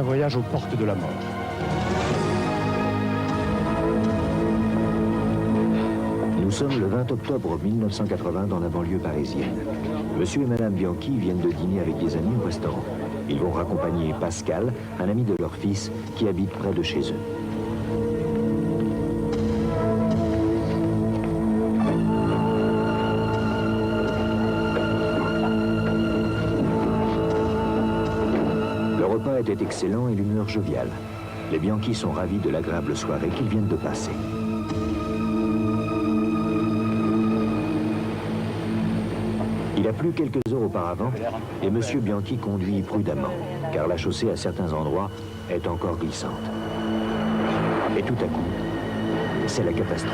Un voyage aux portes de la mort. Nous sommes le 20 octobre 1980 dans la banlieue parisienne. Monsieur et Madame Bianchi viennent de dîner avec des amis au restaurant. Ils vont raccompagner Pascal, un ami de leur fils, qui habite près de chez eux. Le repas était excellent et l'humeur joviale. Les Bianchi sont ravis de l'agréable soirée qu'ils viennent de passer. Il a plu quelques heures auparavant et M. Bianchi conduit prudemment, car la chaussée à certains endroits est encore glissante. Et tout à coup, c'est la catastrophe.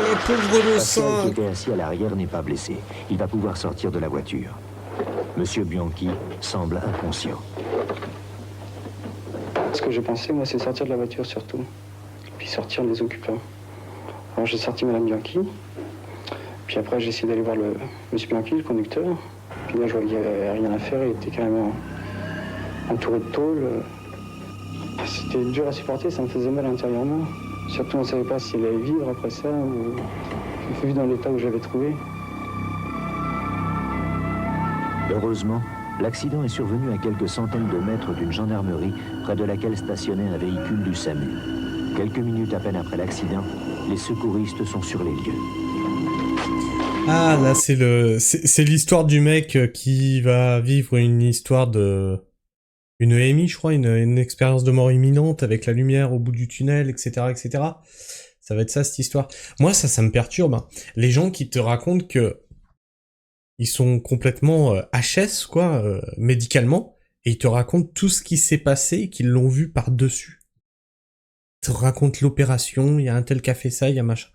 Le pauvre Pascal, innocent. qui était assis à l'arrière, n'est pas blessé. Il va pouvoir sortir de la voiture. M. Bianchi semble inconscient. Ce que j'ai pensé, moi, c'est sortir de la voiture surtout, puis sortir des occupants. Alors j'ai sorti Madame Bianchi, puis après j'ai essayé d'aller voir le Monsieur Bianchi, le conducteur. Puis là je voyais qu'il n'y avait rien à faire, il était carrément entouré de tôle. C'était dur à supporter, ça me faisait mal intérieurement. Surtout on ne savait pas s'il allait vivre après ça, ou vu dans l'état où je l'avais trouvé. Heureusement, l'accident est survenu à quelques centaines de mètres d'une gendarmerie près de laquelle stationnait un véhicule du SAMU. Quelques minutes à peine après l'accident, les secouristes sont sur les lieux. Ah, là, c'est l'histoire du mec qui va vivre une histoire de... une EMI, je crois, une expérience de mort imminente avec la lumière au bout du tunnel, etc., etc. Ça va être ça, cette histoire. Moi, ça me perturbe, hein. Les gens qui te racontent que ils sont complètement HS, quoi, médicalement, et ils te racontent tout ce qui s'est passé et qu'ils l'ont vu par-dessus. Ils te racontent l'opération, il y a un tel qui a fait ça, il y a machin.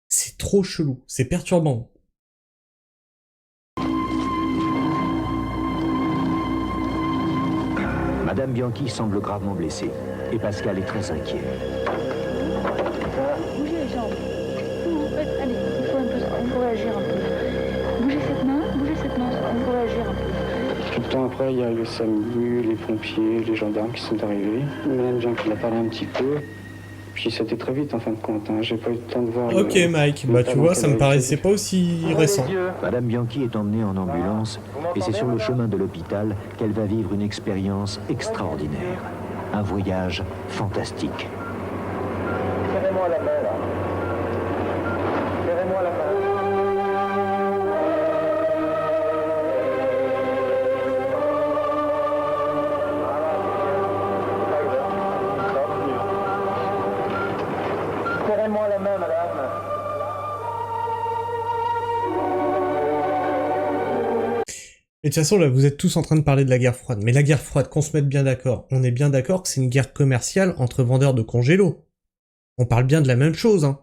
C'est trop chelou, c'est perturbant. Madame Bianchi semble gravement blessée et Pascal est très inquiet. Bougez les jambes. Allez, il faut réagir un peu. Bougez cette main, il faut réagir un peu. Tout le temps après, il y a le SAMU, les pompiers, les gendarmes qui sont arrivés. Madame Bianchi a parlé un petit peu. Puis c'était très vite en fin de compte, hein. J'ai pas eu le temps de voir. Ok Mike, bah tu vois, ça me paraissait pas aussi récent. Madame Bianchi est emmenée en ambulance et c'est sur le chemin de l'hôpital qu'elle va vivre une expérience extraordinaire. Un voyage fantastique. Serrez-moi la main là. Serrez-moi la main. Serrez-moi la main, madame. Et de toute façon, là, vous êtes tous en train de parler de la guerre froide. Mais la guerre froide, qu'on se mette bien d'accord. On est bien d'accord que c'est une guerre commerciale entre vendeurs de congélos. On parle bien de la même chose, hein.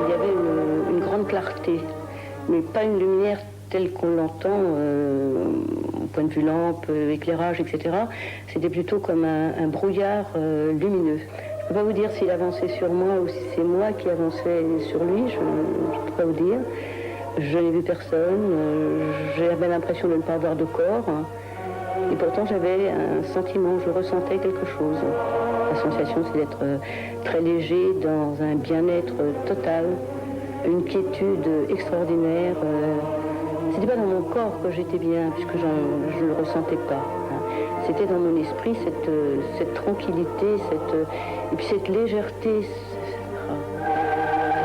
Il y avait une grande clarté, mais pas une lumière telle qu'on l'entend au point de vue lampe, éclairage, etc. C'était plutôt comme un brouillard lumineux. Je ne peux pas vous dire s'il avançait sur moi ou si c'est moi qui avançais sur lui, je ne peux pas vous dire. Je n'ai vu personne, j'avais l'impression de ne pas avoir de corps, et pourtant j'avais un sentiment, je ressentais quelque chose. La sensation, c'est d'être très léger, dans un bien-être total, une quiétude extraordinaire. C'était pas dans mon corps que j'étais bien, puisque je ne le ressentais pas, hein. C'était dans mon esprit cette tranquillité, et puis cette légèreté.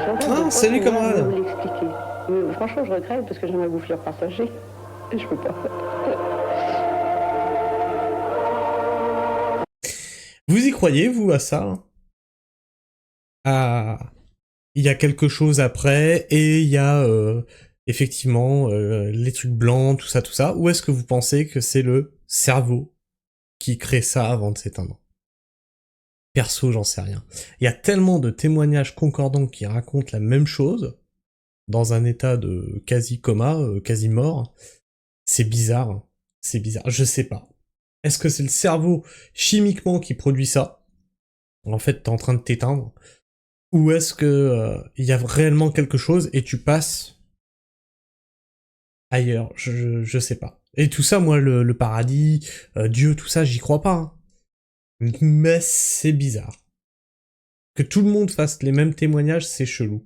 Ah, salut camarade. Je vais vous l'expliquer. Mais franchement, je regrette parce que j'aimerais vous faire partager. Et je peux pas. Vous y croyez, vous, à ça? Ah, il y a quelque chose après, et il y a effectivement les trucs blancs, tout ça. Ou est-ce que vous pensez que c'est le cerveau qui crée ça avant de s'éteindre? Perso, j'en sais rien. Il y a tellement de témoignages concordants qui racontent la même chose, dans un état de quasi-coma, quasi-mort. C'est bizarre. C'est bizarre. Je sais pas. Est-ce que c'est le cerveau, chimiquement, qui produit ça? En fait, t'es en train de t'éteindre. Ou est-ce que il y a réellement quelque chose et tu passes ailleurs? Je sais pas. Et tout ça, moi, le paradis, Dieu, tout ça, j'y crois pas. Hein. Mais c'est bizarre. Que tout le monde fasse les mêmes témoignages, c'est chelou.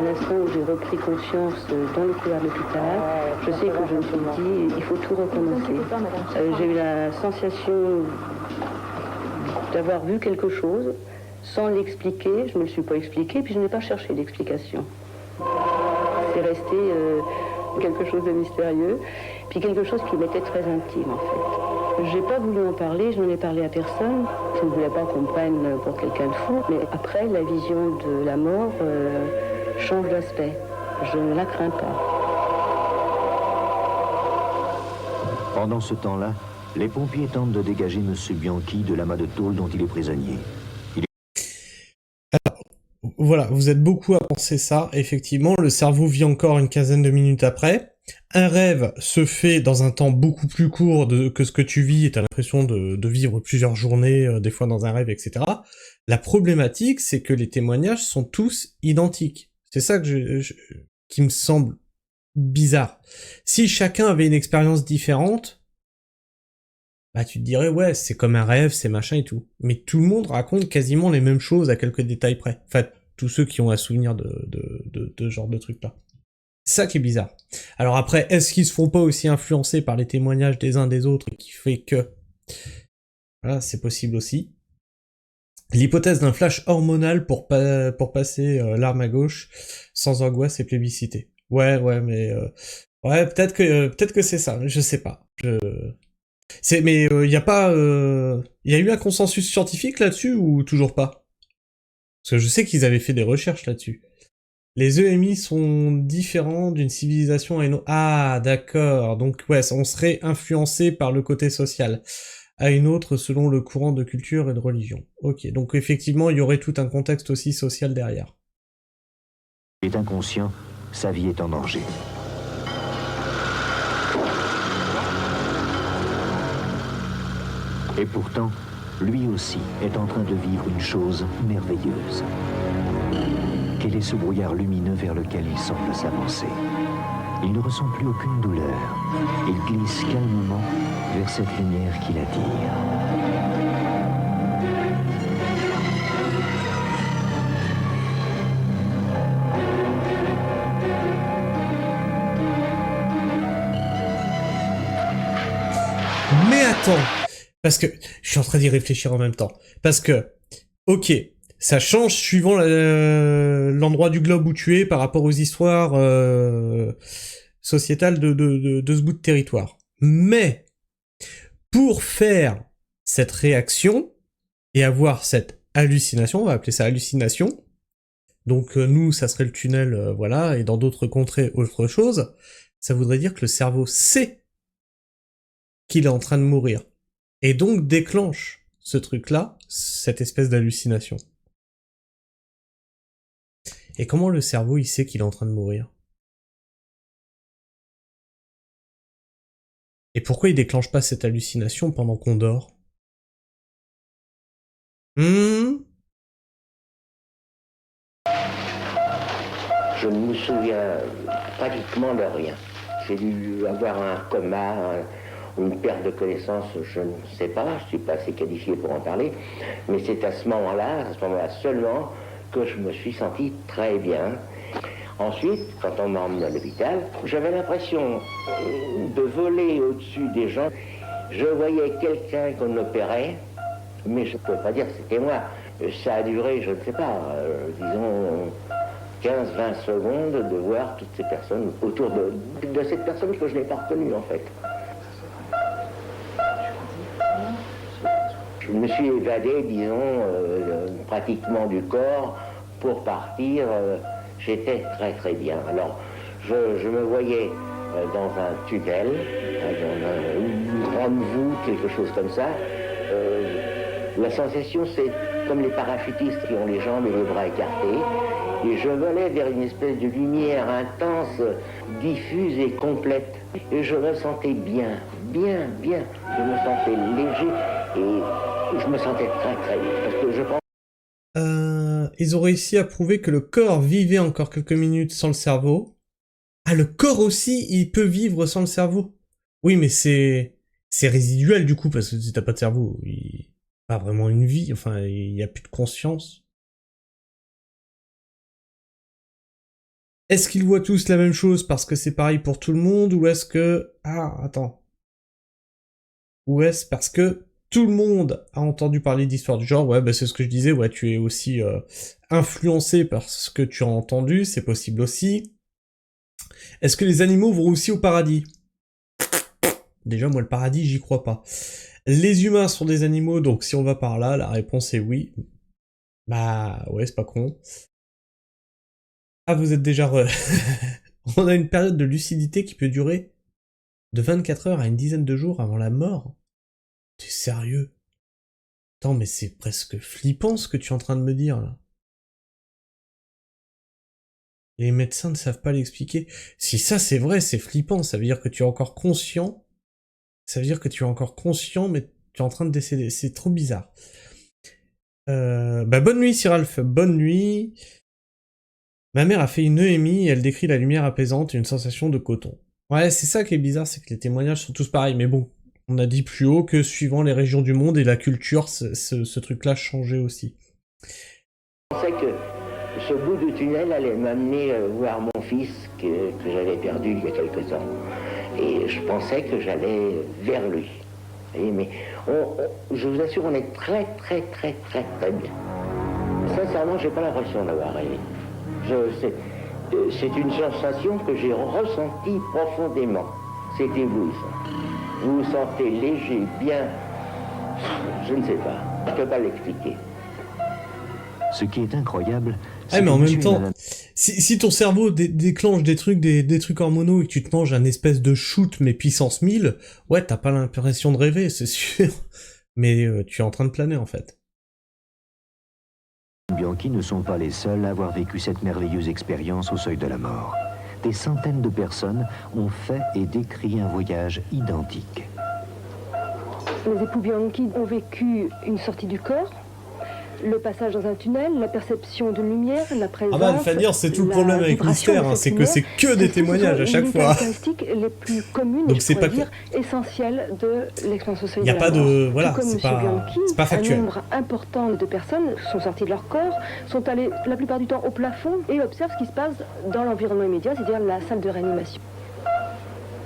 L'instant où j'ai repris conscience dans le couloir de l'hôpital, je sais que je me suis dit, il faut tout recommencer. J'ai eu la sensation d'avoir vu quelque chose sans l'expliquer. Je ne me le suis pas expliqué, puis je n'ai pas cherché d'explication. C'est resté quelque chose de mystérieux, puis quelque chose qui m'était très intime en fait. J'ai pas voulu en parler, je n'en ai parlé à personne. Je ne voulais pas qu'on me prenne pour quelqu'un de fou, mais après la vision de la mort change d'aspect. Je ne la crains pas. Pendant ce temps-là, les pompiers tentent de dégager M. Bianchi de l'amas de tôle dont il est prisonnier. Voilà, vous êtes beaucoup à penser ça. Effectivement, le cerveau vit encore une quinzaine de minutes après. Un rêve se fait dans un temps beaucoup plus court que ce que tu vis et t'as l'impression de vivre plusieurs journées, des fois dans un rêve, etc. La problématique, c'est que les témoignages sont tous identiques. C'est ça qui me semble bizarre. Si chacun avait une expérience différente, bah tu te dirais ouais, c'est comme un rêve, c'est machin et tout. Mais tout le monde raconte quasiment les mêmes choses à quelques détails près. Enfin, tous ceux qui ont un souvenir de ce genre de trucs-là. C'est ça qui est bizarre. Alors après, est-ce qu'ils se font pas aussi influencer par les témoignages des uns des autres qui fait que... Voilà, c'est possible aussi. L'hypothèse d'un flash hormonal pour passer l'arme à gauche sans angoisse et plébiscité. Ouais, mais... ouais, peut-être que c'est ça, je sais pas. Mais y a pas... y a eu un consensus scientifique là-dessus ou toujours pas? Parce que je sais qu'ils avaient fait des recherches là-dessus. Les EMI sont différents d'une civilisation à une autre. Ah, d'accord. Donc ouais, on serait influencé par le côté social à une autre selon le courant de culture et de religion. Ok, donc effectivement, il y aurait tout un contexte aussi social derrière. Il est inconscient, sa vie est en danger. Et pourtant, lui aussi est en train de vivre une chose merveilleuse. Quel est ce brouillard lumineux vers lequel il semble s'avancer? Il ne ressent plus aucune douleur. Il glisse calmement vers cette lumière qui l'attire. Mais attends, parce que je suis en train d'y réfléchir en même temps. Parce que, ok, ça change suivant l'endroit du globe où tu es par rapport aux histoires sociétales de ce bout de territoire. Mais, pour faire cette réaction et avoir cette hallucination, on va appeler ça hallucination, donc nous, ça serait le tunnel, voilà, et dans d'autres contrées, autre chose, ça voudrait dire que le cerveau sait qu'il est en train de mourir. Et donc déclenche ce truc-là, cette espèce d'hallucination. Et comment le cerveau, il sait qu'il est en train de mourir? Et pourquoi il déclenche pas cette hallucination pendant qu'on dort? Je ne me souviens pratiquement de rien. J'ai dû avoir un coma, une perte de connaissance, je ne sais pas, je ne suis pas assez qualifié pour en parler, mais c'est à ce moment-là seulement, que je me suis senti très bien. Ensuite, quand on m'a emmené à l'hôpital, j'avais l'impression de voler au-dessus des gens. Je voyais quelqu'un qu'on opérait, mais je ne peux pas dire que c'était moi. Ça a duré, je ne sais pas, disons 15-20 secondes de voir toutes ces personnes autour de cette personne que je n'ai pas reconnue en fait. Je me suis évadé, disons, pratiquement du corps pour partir. J'étais très très bien. Alors, je me voyais dans un tunnel, dans une grande voûte, quelque chose comme ça. La sensation, c'est comme les parachutistes qui ont les jambes et les bras écartés. Et je volais vers une espèce de lumière intense, diffuse et complète. Et je me sentais bien. Je me sentais léger et je me sentais très bien. Parce que je pense... Ils ont réussi à prouver que le corps vivait encore quelques minutes sans le cerveau. Ah, le corps aussi, il peut vivre sans le cerveau. Oui, mais c'est résiduel du coup, parce que si t'as pas de cerveau, il pas vraiment une vie, enfin, il y a plus de conscience. Est-ce qu'ils voient tous la même chose parce que c'est pareil pour tout le monde, ou est-ce que... Ah, attends. Ou est-ce parce que tout le monde a entendu parler d'histoires du genre? Ouais, bah c'est ce que je disais, ouais, tu es aussi influencé par ce que tu as entendu, c'est possible aussi. Est-ce que les animaux vont aussi au paradis? Déjà, moi, le paradis, j'y crois pas. Les humains sont des animaux, donc si on va par là, la réponse est oui. Bah, ouais, c'est pas con. Ah, vous êtes déjà On a une période de lucidité qui peut durer de 24 heures à une dizaine de jours avant la mort. T'es sérieux? Attends, mais c'est presque flippant ce que tu es en train de me dire, là. Et les médecins ne savent pas l'expliquer. Si ça c'est vrai, c'est flippant, ça veut dire que tu es encore conscient. Ça veut dire que tu es encore conscient, mais tu es en train de décéder. C'est trop bizarre. Bah bonne nuit, Siralf. Bonne nuit. Ma mère a fait une EMI et elle décrit la lumière apaisante et une sensation de coton. Ouais, c'est ça qui est bizarre, c'est que les témoignages sont tous pareils, mais bon. On a dit plus haut que suivant les régions du monde et la culture, ce truc-là changeait aussi. Je pensais que ce bout de tunnel allait m'amener voir mon fils que j'avais perdu il y a quelque temps. Et je pensais que j'allais vers lui. Et mais je vous assure, on est très bien. Sincèrement, j'ai pas l'impression d'avoir rêvé. C'est une sensation que j'ai ressentie profondément. C'est éblouissant. Vous vous sentez léger, bien, je ne sais pas, je ne peux pas l'expliquer. Ce qui est incroyable, c'est mais en même temps, si ton cerveau déclenche des trucs hormonaux et que tu te manges un espèce de shoot mais puissance 1000, ouais, t'as pas l'impression de rêver, c'est sûr. Mais tu es en train de planer en fait. Bianchi ne sont pas les seuls à avoir vécu cette merveilleuse expérience au seuil de la mort. Des centaines de personnes ont fait et décrit un voyage identique. Les époux Bianchi ont vécu une sortie du corps, le passage dans un tunnel, la perception de lumière, la présence... Ah bah, Fanny, c'est tout le problème avec Mystère, hein, c'est que c'est que des témoignages à chaque fois. C'est les caractéristiques les plus communes, donc et c'est pas dire essentielles de l'expérience au seuil de la mort. Il n'y a pas de... Voilà, c'est pas factuel. Un nombre important de personnes sont sorties de leur corps, sont allées la plupart du temps au plafond et observent ce qui se passe dans l'environnement immédiat, c'est-à-dire la salle de réanimation.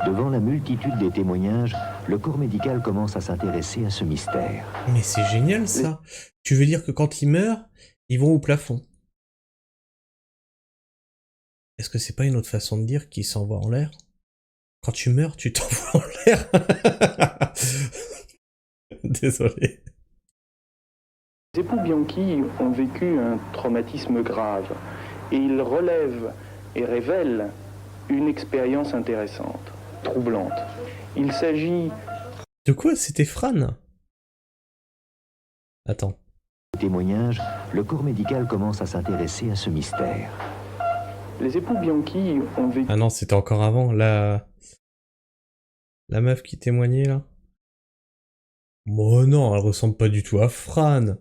Devant la multitude des témoignages, le corps médical commence à s'intéresser à ce mystère. Mais c'est génial ça. Tu veux dire que quand ils meurent, ils vont au plafond. Est-ce que c'est pas une autre façon de dire qu'ils s'envoient en l'air? Quand tu meurs, tu t'envoies en l'air. Désolé. Les époux Bianchi ont vécu un traumatisme grave et ils relèvent et révèlent une expérience intéressante, troublante. Il s'agit... De quoi? C'était Fran? Attends. Témoignage, le corps médical commence à s'intéresser à ce mystère. Les époux Bianchi ont vécu... Ah non, c'était encore avant, la meuf qui témoignait là. Oh non, elle ressemble pas du tout à Fran.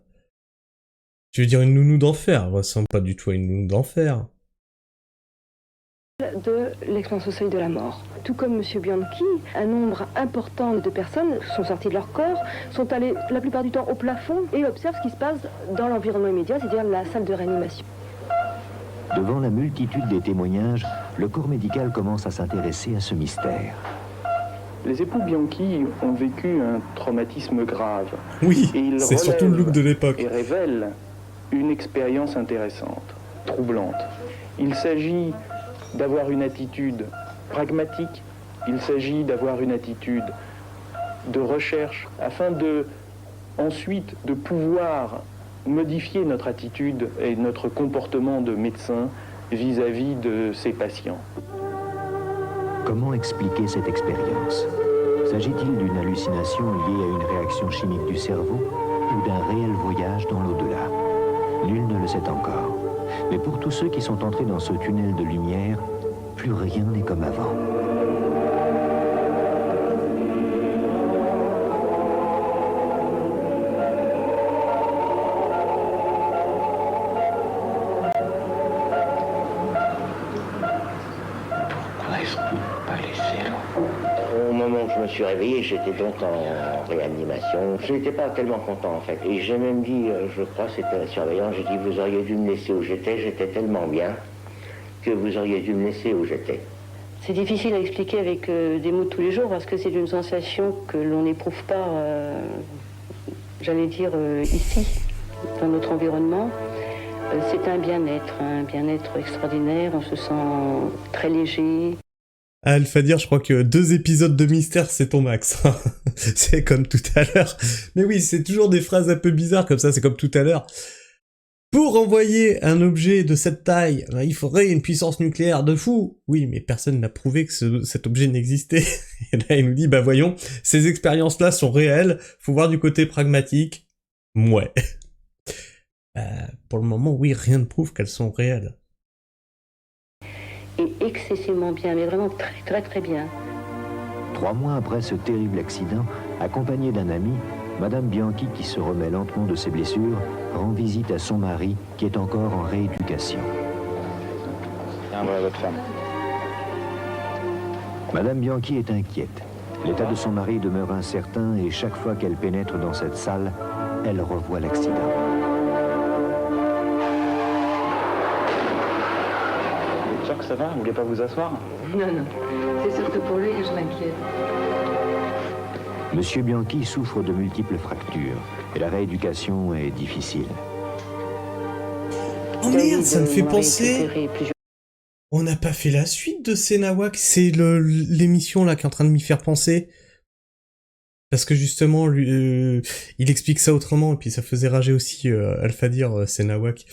Tu veux dire une nounou d'enfer? Elle ressemble pas du tout à une nounou d'enfer. De l'expérience au seuil de la mort. Tout comme M. Bianchi, un nombre important de personnes sont sorties de leur corps, sont allées la plupart du temps au plafond et observent ce qui se passe dans l'environnement immédiat, c'est-à-dire la salle de réanimation. Devant la multitude des témoignages, le corps médical commence à s'intéresser à ce mystère. Les époux Bianchi ont vécu un traumatisme grave. Oui, c'est surtout le look de l'époque. Et révèlent une expérience intéressante, troublante. Il s'agit d'avoir une attitude pragmatique, il s'agit d'avoir une attitude de recherche afin ensuite de pouvoir modifier notre attitude et notre comportement de médecin vis-à-vis de ses patients. Comment expliquer cette expérience? S'agit-il d'une hallucination liée à une réaction chimique du cerveau ou d'un réel voyage dans l'au-delà? Nul ne le sait encore. Mais pour tous ceux qui sont entrés dans ce tunnel de lumière, plus rien n'est comme avant. Au moment où je me suis réveillé, j'étais donc en réanimation. Je n'étais pas tellement content en fait. Et j'ai même dit, je crois que c'était la surveillance, j'ai dit vous auriez dû me laisser où j'étais tellement bien que vous auriez dû me laisser où j'étais. C'est difficile à expliquer avec des mots de tous les jours parce que c'est une sensation que l'on n'éprouve pas, j'allais dire, ici, dans notre environnement. C'est un bien-être extraordinaire, on se sent très léger. À Alphadir, je crois que 2 épisodes de mystère, c'est ton max. C'est comme tout à l'heure. Mais oui, c'est toujours des phrases un peu bizarres comme ça, c'est comme tout à l'heure. Pour envoyer un objet de cette taille, il faudrait une puissance nucléaire de fou. Oui, mais personne n'a prouvé que cet objet n'existait. Et là, il nous dit, bah voyons, ces expériences-là sont réelles, faut voir du côté pragmatique. Ouais. Pour le moment, oui, rien ne prouve qu'elles sont réelles. Et excessivement bien, mais vraiment très très très bien. 3 mois après ce terrible accident, accompagnée d'un ami, Madame Bianchi, qui se remet lentement de ses blessures, rend visite à son mari, qui est encore en rééducation. Votre femme. Madame Bianchi est inquiète. L'état de son mari demeure incertain et chaque fois qu'elle pénètre dans cette salle, elle revoit l'accident. Vous êtes sûr que ça va? Vous voulez pas vous asseoir? Non, c'est surtout pour lui que je m'inquiète. Monsieur Bianchi souffre de multiples fractures et la rééducation est difficile. Oh merde, ça me fait penser... On n'a pas fait la suite de Senawak, c'est l'émission là qui est en train de m'y faire penser. Parce que justement, lui, il explique ça autrement, et puis ça faisait rager aussi Alphadir, Senawak.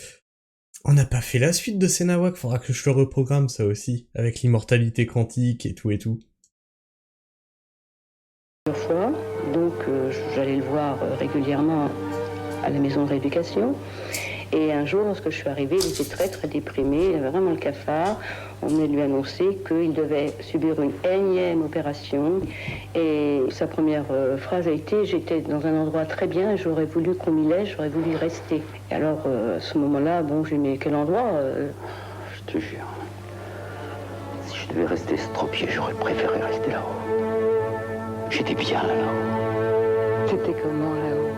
On n'a pas fait la suite de Senawak, faudra que je le reprogramme ça aussi, avec l'immortalité quantique et tout et tout. Plusieurs fois, donc j'allais le voir régulièrement à la maison de rééducation. Et un jour, lorsque je suis arrivée, il était très très déprimé, il avait vraiment le cafard. On venait de lui annoncer qu'il devait subir une énième opération. Et sa première phrase a été « J'étais dans un endroit très bien, j'aurais voulu qu'on m'y laisse, j'aurais voulu y rester ». Et alors, à ce moment-là, bon, j'ai dit « Mais quel endroit ?» Je te jure, si je devais rester estropié, j'aurais préféré rester là-haut. J'étais bien là-haut. C'était comment là-haut?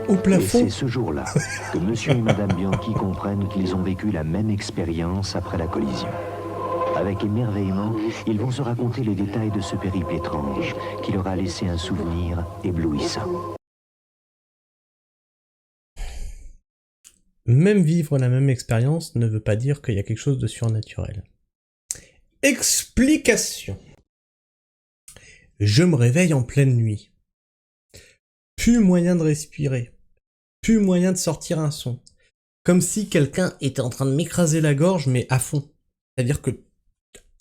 Au Et plafond. c'est ce jour-là que Monsieur et Madame Bianchi comprennent qu'ils ont vécu la même expérience après la collision. Avec émerveillement, ils vont se raconter les détails de ce périple étrange qui leur a laissé un souvenir éblouissant. Même vivre la même expérience ne veut pas dire qu'il y a quelque chose de surnaturel. Explication. Je me réveille en pleine nuit. Plus moyen de respirer. Plus moyen de sortir un son. Comme si quelqu'un était en train de m'écraser la gorge, mais à fond. C'est-à-dire que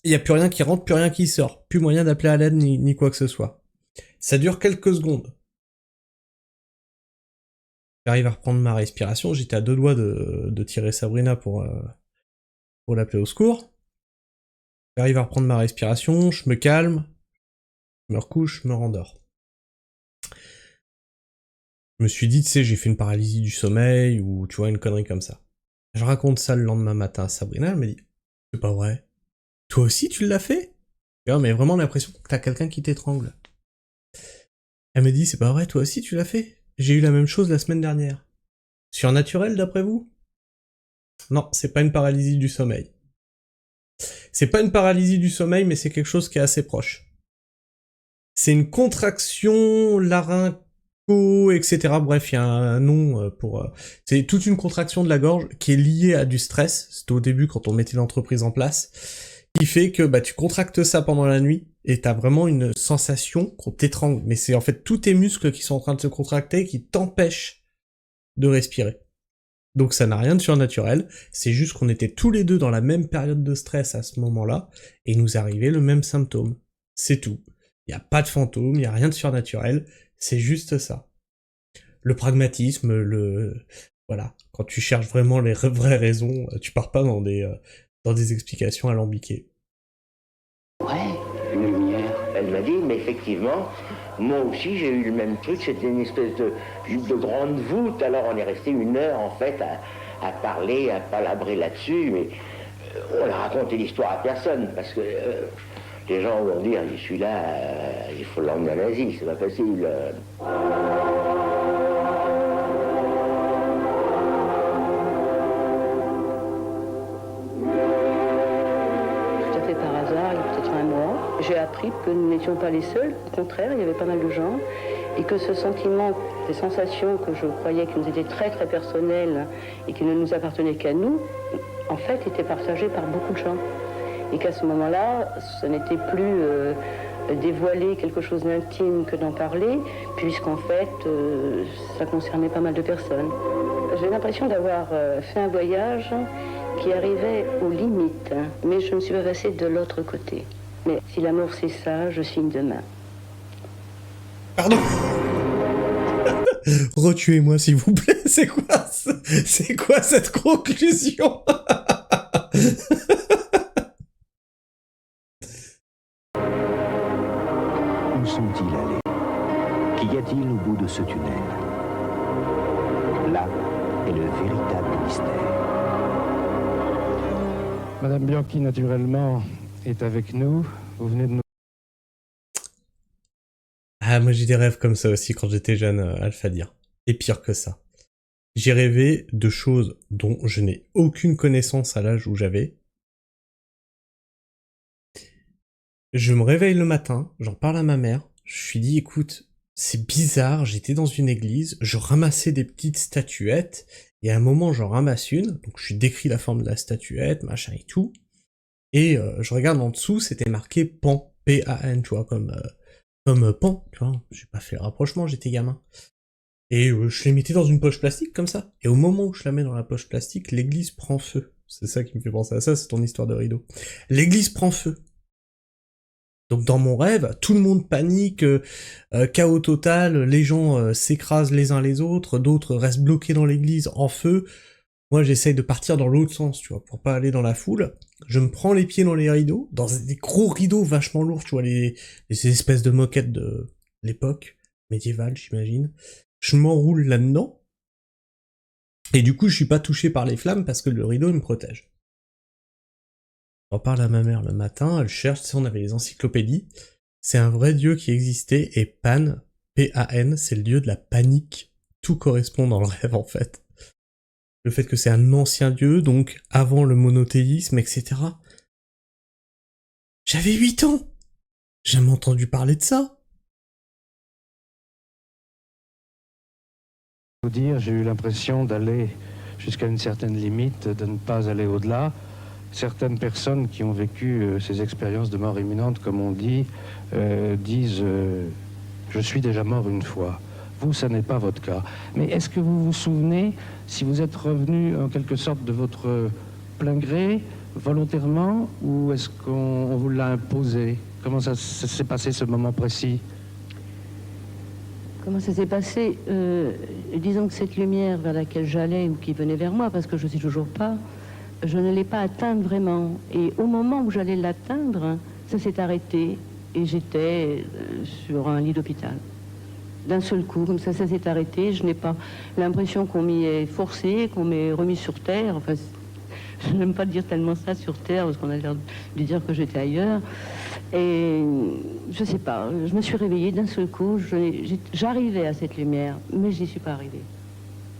il n'y a plus rien qui rentre, plus rien qui sort. Plus moyen d'appeler à l'aide ni quoi que ce soit. Ça dure quelques secondes. J'arrive à reprendre ma respiration. J'étais à 2 doigts de tirer Sabrina pour l'appeler au secours. J'arrive à reprendre ma respiration, je me calme, je me recouche, je me rendors. Je me suis dit, tu sais, j'ai fait une paralysie du sommeil, ou tu vois, une connerie comme ça. Je raconte ça le lendemain matin à Sabrina, elle me dit, c'est pas vrai. Toi aussi, tu l'as fait? Mais vraiment l'impression que t'as quelqu'un qui t'étrangle. Elle me dit, c'est pas vrai, toi aussi, tu l'as fait? J'ai eu la même chose la semaine dernière. Surnaturel, d'après vous? Non, c'est pas une paralysie du sommeil. C'est pas une paralysie du sommeil, mais c'est quelque chose qui est assez proche. C'est une contraction laryngo, etc. Bref, il y a un nom pour... c'est toute une contraction de la gorge qui est liée à du stress. C'était au début quand on mettait l'entreprise en place. Qui fait que bah, tu contractes ça pendant la nuit et t'as vraiment une sensation qu'on t'étrangle. Mais c'est en fait tous tes muscles qui sont en train de se contracter qui t'empêchent de respirer. Donc ça n'a rien de surnaturel, c'est juste qu'on était tous les deux dans la même période de stress à ce moment-là, et nous arrivait le même symptôme. C'est tout. Il n'y a pas de fantôme, il n'y a rien de surnaturel, c'est juste ça. Le pragmatisme, voilà, quand tu cherches vraiment les vraies raisons, tu pars pas dans des explications alambiquées. Ouais, une lumière. Elle m'a dit, mais effectivement, moi aussi j'ai eu le même truc, c'était une espèce de grande voûte, alors on est resté 1 heure en fait à parler, à palabrer là-dessus, mais on a raconté l'histoire à personne, parce que les gens vont dire, celui-là, il faut l'emmener en Asie, c'est pas facile. Par hasard, il y a peut-être un mois, j'ai appris que nous n'étions pas les seuls. Au contraire, il y avait pas mal de gens. Et que ce sentiment, ces sensations que je croyais qui nous étaient très très personnelles et qui ne nous appartenaient qu'à nous, en fait, étaient partagées par beaucoup de gens. Et qu'à ce moment-là, ce n'était plus dévoiler quelque chose d'intime que d'en parler, puisqu'en fait, ça concernait pas mal de personnes. J'ai l'impression d'avoir fait un voyage qui arrivait aux limites, mais je ne suis pas passée de l'autre côté. Mais si l'amour c'est ça, je signe demain. Pardon. Retuez-moi s'il vous plaît, c'est quoi cette conclusion? Où sont-ils allés? Qu'y a-t-il au bout de ce tunnel? Là est le véritable mystère. Madame Bianchi, naturellement, est avec nous. Vous venez de nous... Ah, moi j'ai des rêves comme ça aussi quand j'étais jeune, Alphadir. Et pire que ça. J'ai rêvé de choses dont je n'ai aucune connaissance à l'âge où j'avais. Je me réveille le matin, j'en parle à ma mère, je lui dis écoute, c'est bizarre, j'étais dans une église, je ramassais des petites statuettes, et à un moment j'en ramasse une, donc je lui décris la forme de la statuette, machin et tout, et je regarde en dessous, c'était marqué Pan, P-A-N, tu vois, comme Pan, tu vois, j'ai pas fait le rapprochement, j'étais gamin. Et je les mettais dans une poche plastique comme ça, et au moment où je la mets dans la poche plastique, l'église prend feu. C'est ça qui me fait penser à ça, c'est ton histoire de rideau. L'église prend feu. Donc dans mon rêve, tout le monde panique, chaos total, les gens s'écrasent les uns les autres, d'autres restent bloqués dans l'église en feu. Moi j'essaye de partir dans l'autre sens, tu vois, pour pas aller dans la foule. Je me prends les pieds dans les rideaux, dans des gros rideaux vachement lourds, tu vois, les espèces de moquettes de l'époque médiévale, j'imagine. Je m'enroule là-dedans, et du coup je suis pas touché par les flammes parce que le rideau me protège. J'en parle à ma mère le matin, elle cherche, tu sais, on avait les encyclopédies, c'est un vrai dieu qui existait, et Pan, P-A-N, c'est le dieu de la panique. Tout correspond dans le rêve en fait. Le fait que c'est un ancien dieu, donc avant le monothéisme, etc. J'avais 8 ans. J'ai jamais entendu parler de ça. Vous dire, j'ai eu l'impression d'aller jusqu'à une certaine limite, de ne pas aller au-delà. Certaines personnes qui ont vécu ces expériences de mort imminente, comme on dit, disent je suis déjà mort une fois. Vous, ça n'est pas votre cas. Mais est-ce que vous vous souvenez si vous êtes revenu en quelque sorte de votre plein gré, volontairement, ou est-ce qu'on vous l'a imposé? Comment ça s'est passé ce moment précis? Comment ça s'est passé? Disons que cette lumière vers laquelle j'allais ou qui venait vers moi, parce que je ne sais toujours pas, je ne l'ai pas atteinte vraiment. Et au moment où j'allais l'atteindre, ça s'est arrêté et j'étais sur un lit d'hôpital. D'un seul coup, comme ça s'est arrêté. Je n'ai pas l'impression qu'on m'y ait forcé, qu'on m'ait remis sur terre. Enfin, je n'aime pas dire tellement ça sur terre, parce qu'on a l'air de dire que j'étais ailleurs. Et je sais pas, je me suis réveillée d'un seul coup. J'arrivais à cette lumière, mais je n'y suis pas arrivée.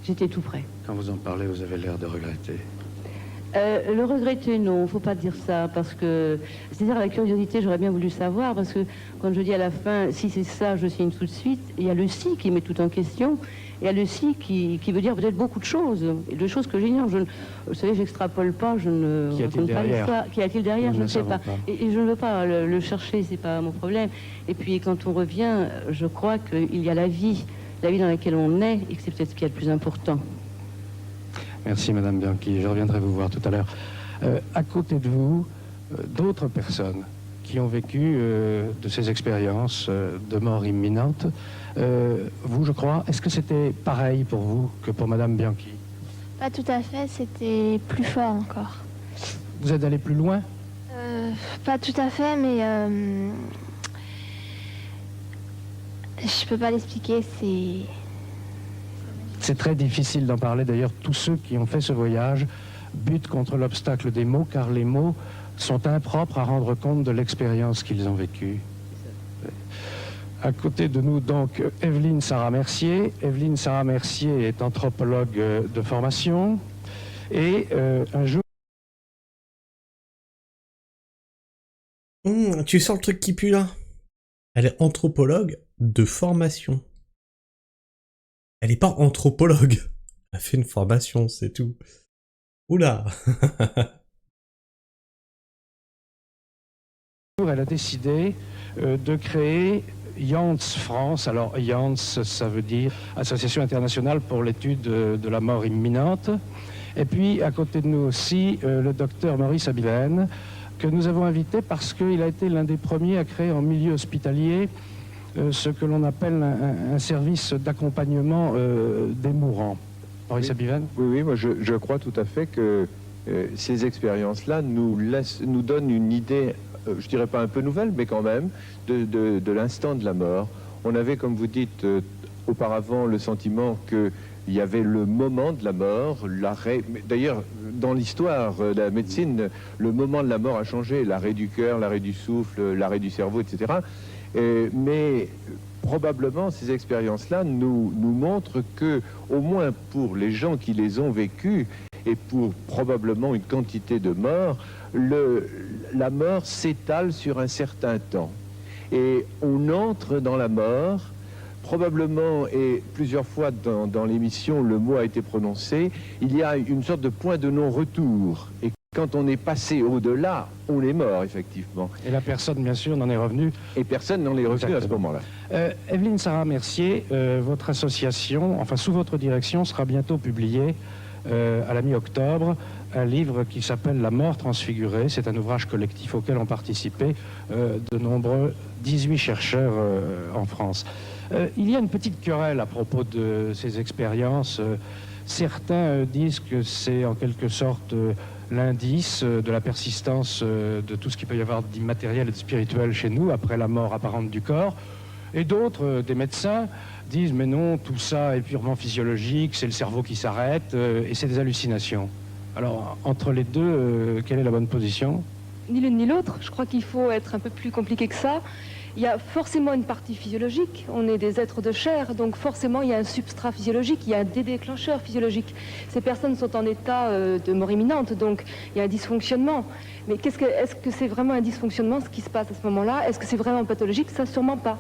J'étais tout près. Quand vous en parlez, vous avez l'air de regretter. Le regretter, non, faut pas dire ça, parce que, c'est-à-dire la curiosité, j'aurais bien voulu savoir, parce que quand je dis à la fin, si c'est ça, je signe tout de suite, il y a le si qui met tout en question, il y a le si qui veut dire peut-être beaucoup de choses, et de choses que j'ignore. Vous savez, j'extrapole pas, je ne raconte pas l'histoire. Qu'y a-t-il derrière? Je ne sais pas. Et je ne veux pas le chercher, c'est pas mon problème. Et puis quand on revient, je crois qu'il y a la vie dans laquelle on est, et que c'est peut-être ce qu'il y a de plus important. Merci Madame Bianchi, je reviendrai vous voir tout à l'heure. À côté de vous, d'autres personnes qui ont vécu de ces expériences de mort imminente. Vous, je crois, est-ce que c'était pareil pour vous que pour Madame Bianchi? Pas tout à fait, c'était plus fort encore. Vous êtes allé plus loin? Pas tout à fait, mais je peux pas l'expliquer, c'est... C'est très difficile d'en parler. D'ailleurs, tous ceux qui ont fait ce voyage butent contre l'obstacle des mots, car les mots sont impropres à rendre compte de l'expérience qu'ils ont vécue. À côté de nous, donc, Evelyne Sarah Mercier. Evelyne Sarah Mercier est anthropologue de formation. Et un jour... Tu sens le truc qui pue là? Elle est anthropologue de formation. Elle est pas anthropologue. Elle a fait une formation, c'est tout. Oula. Elle a décidé de créer Jans France. Alors Jans, ça veut dire Association internationale pour l'étude de la mort imminente. Et puis à côté de nous aussi, le docteur Maurice Abilène, que nous avons invité parce qu'il a été l'un des premiers à créer en milieu hospitalier ce que l'on appelle un service d'accompagnement des mourants. Maurice Abilène? Oui, moi je crois tout à fait que ces expériences-là nous donnent une idée, je dirais pas un peu nouvelle, mais quand même, de l'instant de la mort. On avait, comme vous dites, auparavant le sentiment qu'il y avait le moment de la mort, l'arrêt. D'ailleurs, dans l'histoire de la médecine, le moment de la mort a changé, l'arrêt du cœur, l'arrêt du souffle, l'arrêt du cerveau, etc. Mais probablement, ces expériences-là nous montrent que, au moins pour les gens qui les ont vécues, et pour probablement une quantité de morts, la mort s'étale sur un certain temps. Et on entre dans la mort, probablement, et plusieurs fois dans l'émission, le mot a été prononcé, il y a une sorte de point de non-retour. Et quand on est passé au-delà, on est mort, effectivement. Et la personne, bien sûr, n'en est revenue. Et personne n'en est revenu à ce moment-là. Evelyne Sarah Mercier, votre association, enfin sous votre direction, sera bientôt publiée à la mi-octobre, un livre qui s'appelle La mort transfigurée. C'est un ouvrage collectif auquel ont participé de nombreux 18 chercheurs en France. Il y a une petite querelle à propos de ces expériences. Certains disent que c'est en quelque sorte l'indice de la persistance de tout ce qu'il peut y avoir d'immatériel et de spirituel chez nous après la mort apparente du corps. Et d'autres, des médecins, disent mais non, tout ça est purement physiologique, c'est le cerveau qui s'arrête et c'est des hallucinations. Alors, entre les deux, quelle est la bonne position? Ni l'une ni l'autre. Je crois qu'il faut être un peu plus compliqué que ça. Il y a forcément une partie physiologique. On est des êtres de chair, donc forcément il y a un substrat physiologique, il y a des déclencheurs physiologiques. Ces personnes sont en état de mort imminente, donc il y a un dysfonctionnement. Mais est-ce que c'est vraiment un dysfonctionnement ce qui se passe à ce moment-là? Est-ce que c'est vraiment pathologique? Ça, sûrement pas.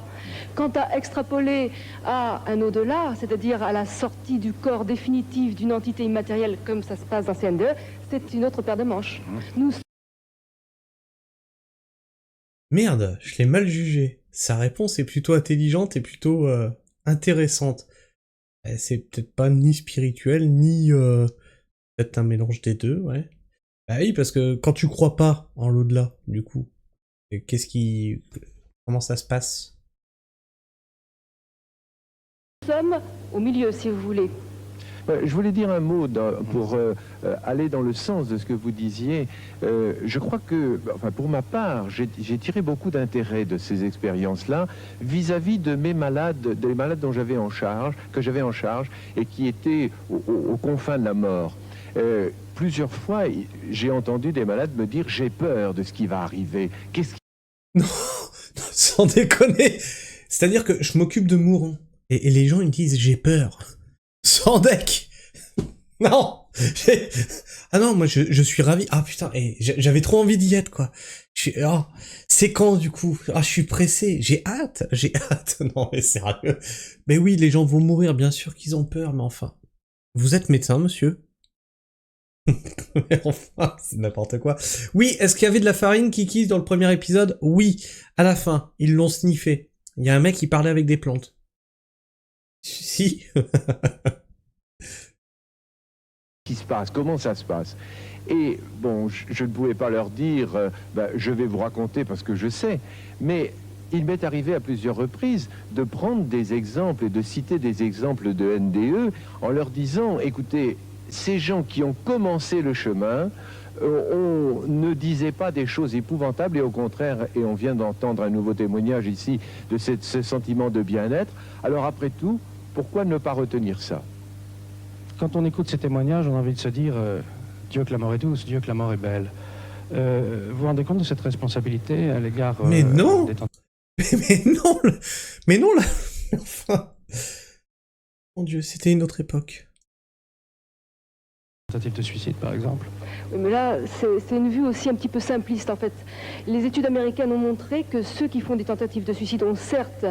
Quant à extrapoler à un au-delà, c'est-à-dire à la sortie du corps définitif d'une entité immatérielle comme ça se passe dans CN2, c'est une autre paire de manches. Merde, je l'ai mal jugé. Sa réponse est plutôt intelligente et plutôt intéressante. C'est peut-être pas ni spirituel, ni peut-être un mélange des deux, ouais. Bah oui, parce que quand tu crois pas en l'au-delà, du coup, comment ça se passe? Nous sommes au milieu, si vous voulez. Je voulais dire un mot pour aller dans le sens de ce que vous disiez. Je crois que, enfin, pour ma part, j'ai tiré beaucoup d'intérêt de ces expériences-là vis-à-vis de mes malades, des malades dont j'avais en charge, et qui étaient aux confins de la mort. Plusieurs fois, j'ai entendu des malades me dire « j'ai peur de ce qui va arriver ». Non, sans déconner. C'est-à-dire que je m'occupe de mourants. Et les gens ils me disent « j'ai peur ». Sans deck. Non. Ah non, moi je suis ravi. Ah putain, j'avais trop envie d'y être quoi. C'est quand du coup? Ah, je suis pressé. J'ai hâte. Non mais sérieux. Mais oui, les gens vont mourir, bien sûr qu'ils ont peur, mais enfin. Vous êtes médecin, monsieur? Mais enfin, c'est n'importe quoi. Oui, est-ce qu'il y avait de la farine Kiki dans le premier épisode? Oui, à la fin, ils l'ont sniffé. Il y a un mec qui parlait avec des plantes. Si. Qui se passe, comment ça se passe. Et bon, je ne pouvais pas leur dire, je vais vous raconter parce que je sais, mais il m'est arrivé à plusieurs reprises de prendre des exemples et de citer des exemples de NDE en leur disant, écoutez, ces gens qui ont commencé le chemin, on ne disait pas des choses épouvantables et au contraire, et on vient d'entendre un nouveau témoignage ici de ce sentiment de bien-être, alors après tout, pourquoi ne pas retenir ça? Quand on écoute ces témoignages, on a envie de se dire Dieu que la mort est douce, Dieu que la mort est belle. Vous vous rendez compte de cette responsabilité à l'égard Mais non des mais non là enfin... Mon Dieu, c'était une autre époque. tentatives de suicide, par exemple? Oui, mais là, c'est une vue aussi un petit peu simpliste, en fait. Les études américaines ont montré que ceux qui font des tentatives de suicide ont certes,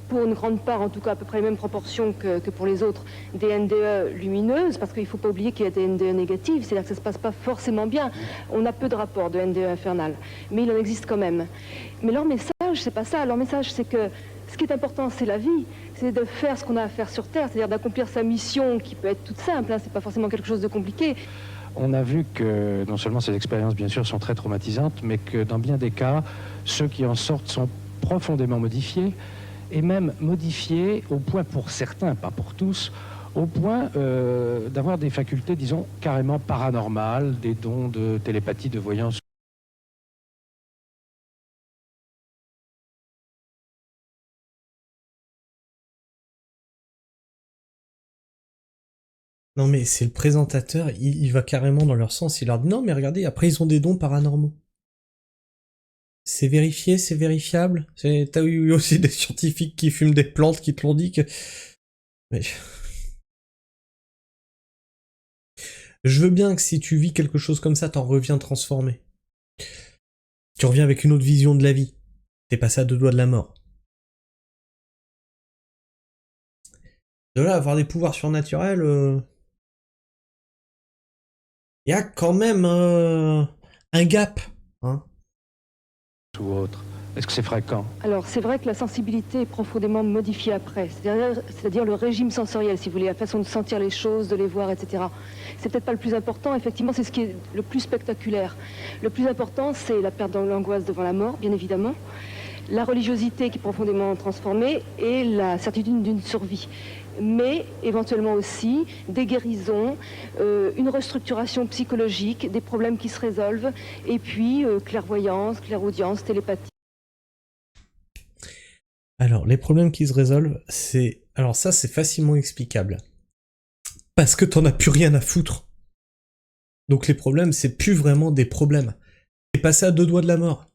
pour une grande part, en tout cas à peu près les mêmes proportions que pour les autres, des NDE lumineuses, parce qu'il ne faut pas oublier qu'il y a des NDE négatives, c'est-à-dire que ça ne se passe pas forcément bien. On a peu de rapports de NDE infernal, mais il en existe quand même. Mais leur message, c'est pas ça. Leur message, c'est que ce qui est important, c'est la vie, c'est de faire ce qu'on a à faire sur Terre, c'est-à-dire d'accomplir sa mission qui peut être toute simple, hein, c'est pas forcément quelque chose de compliqué. On a vu que non seulement ces expériences, bien sûr, sont très traumatisantes, mais que dans bien des cas, ceux qui en sortent sont profondément modifiés, et même modifiés au point, pour certains, pas pour tous, au point d'avoir des facultés, disons, carrément paranormales, des dons de télépathie, de voyance. Non mais c'est le présentateur, il va carrément dans leur sens, il leur dit non mais regardez, après ils ont des dons paranormaux. C'est vérifié, c'est vérifiable. T'as eu aussi des scientifiques qui fument des plantes qui te l'ont dit que... Mais... Je veux bien que si tu vis quelque chose comme ça, t'en reviens transformé. Tu reviens avec une autre vision de la vie. T'es passé à 2 doigts de la mort. De là, avoir des pouvoirs surnaturels... Il y a quand même un gap, hein. Ou autre. Est-ce que c'est fréquent? Alors, c'est vrai que la sensibilité est profondément modifiée après, c'est-à-dire le régime sensoriel, si vous voulez, la façon de sentir les choses, de les voir, etc. C'est peut-être pas le plus important, effectivement, c'est ce qui est le plus spectaculaire. Le plus important, c'est la perte de l'angoisse devant la mort, bien évidemment, la religiosité qui est profondément transformée et la certitude d'une survie. Mais éventuellement aussi des guérisons, une restructuration psychologique, des problèmes qui se résolvent, et puis clairvoyance, clairaudience, télépathie. Alors, les problèmes qui se résolvent, c'est... Alors ça, c'est facilement explicable. Parce que t'en as plus rien à foutre. Donc les problèmes, c'est plus vraiment des problèmes. T'es passé à 2 doigts de la mort.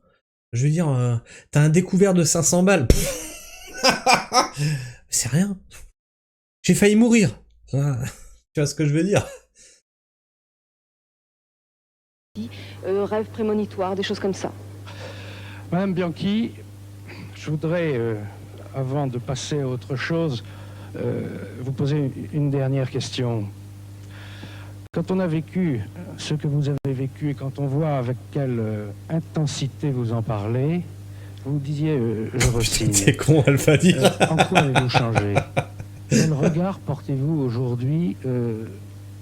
Je veux dire, t'as un découvert de 500 balles. C'est rien. J'ai failli mourir. Tu vois ce que je veux dire? Rêves prémonitoires, des choses comme ça. Madame Bianchi, je voudrais, avant de passer à autre chose, vous poser une dernière question. Quand on a vécu ce que vous avez vécu et quand on voit avec quelle intensité vous en parlez, vous disiez, je re-signe. C'est con, elle va dire. En quoi avez-vous changé? Quel regard portez-vous aujourd'hui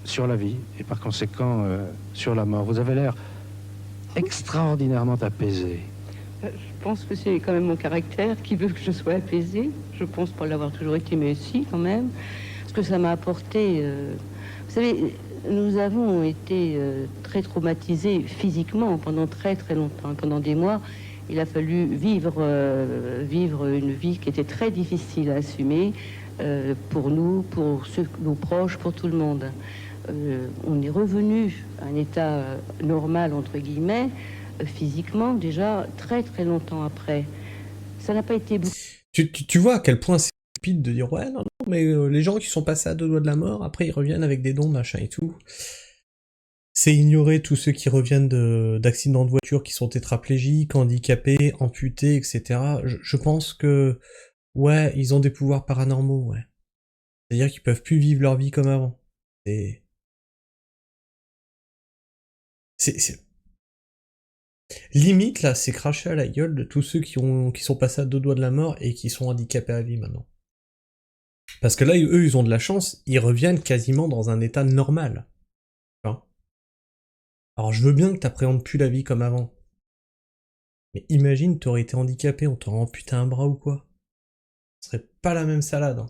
sur la vie et par conséquent sur la mort? Vous avez l'air extraordinairement apaisé. Je pense que c'est quand même mon caractère qui veut que je sois apaisée. Je pense pas l'avoir toujours été, mais si quand même. Parce que ça m'a apporté... Vous savez, nous avons été très traumatisés physiquement pendant très très longtemps. Pendant des mois, il a fallu vivre une vie qui était très difficile à assumer pour nous, pour nos proches, pour tout le monde. On est revenu à un état normal, entre guillemets, physiquement, déjà très très longtemps après. Ça n'a pas été... Tu vois à quel point c'est stupide de dire ouais, non, mais les gens qui sont passés à 2 doigts de la mort, après ils reviennent avec des dons, machin et tout. C'est ignorer tous ceux qui reviennent d'accidents de voiture, qui sont tétraplégiques, handicapés, amputés, etc. Je pense que, ouais, ils ont des pouvoirs paranormaux, ouais. C'est-à-dire qu'ils peuvent plus vivre leur vie comme avant. C'est... Limite, là, c'est cracher à la gueule de tous ceux qui sont passés à 2 doigts de la mort et qui sont handicapés à vie maintenant. Parce que là, eux, ils ont de la chance, ils reviennent quasiment dans un état normal. Enfin, Alors je veux bien que t'appréhendes plus la vie comme avant. Mais imagine, t'aurais été handicapé, on t'aurait amputé un bras ou quoi. Ce serait pas la même salade. Hein.